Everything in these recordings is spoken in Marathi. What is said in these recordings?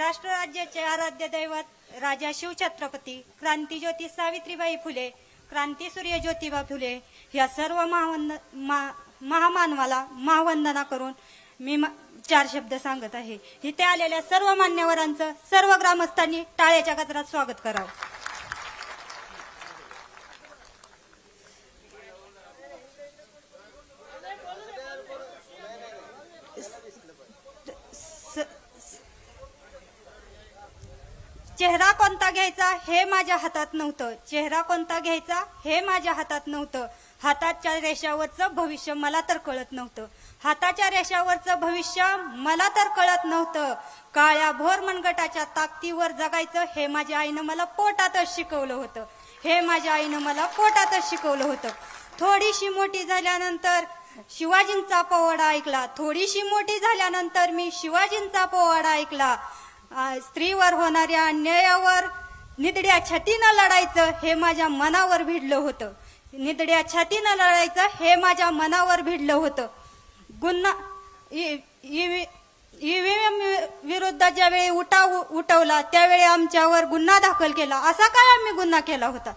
महाराष्ट्र राज्याचे आराध्य दैवत राजा शिवछत्रपती क्रांतीज्योती सावित्रीबाई फुले, क्रांतीसूर्य ज्योतिबा फुले या सर्व महामानवाला महावंदना करून मी 4 शब्द सांगत आहे। इथे आलेल्या सर्व मान्यवरांचं सर्व ग्रामस्थांनी टाळ्याच्या गजरात स्वागत करावं। चेहरा कोणता घ्यायचा हे माझ्या हातात नव्हतं, चेहरा कोणता घ्यायचा हे माझ्या हातात नव्हतं। हाताच्या रेषावरचं भविष्य मला तर कळत नव्हतं, हाताच्या रेषावरचं भविष्य मला तर कळत नव्हतं। काळ्या भोर मनगटाच्या ताकदीवर जगायचं हे माझ्या आईनं मला पोटातच शिकवलं होतं, हे माझ्या आईनं मला पोटातच शिकवलं होतं। थोडीशी मोठी झाल्यानंतर शिवाजींचा पोवाडा ऐकला, थोडीशी मोठी झाल्यानंतर मी शिवाजींचा पोवाडा ऐकला। स्त्रीवर होणाऱ्या अन्यायावर निधड्या छातीनं लढायचं हे माझ्या मनावर भिडलं होतं, निधड्या छातीनं लढायचं हे माझ्या मनावर भिडलं होतं। गुन्हा ईव्हीएम विरुद्ध ज्यावेळी उठवला त्यावेळी आमच्यावर गुन्हा दाखल केला। असा काय आम्ही गुन्हा केला होता?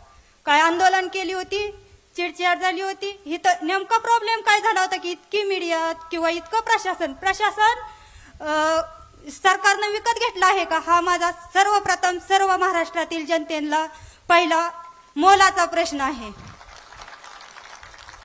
काय आंदोलन केली होती? चिडचिड झाली होती? इथं नेमका प्रॉब्लेम काय झाला होता की इतकी मीडिया किंवा इतकं प्रशासन सरकारनं विकत घेतला आहे का? हा माझा सर्वप्रथम सर्व महाराष्ट्रातील जनतेला पहिला मोलाचा प्रश्न आहे।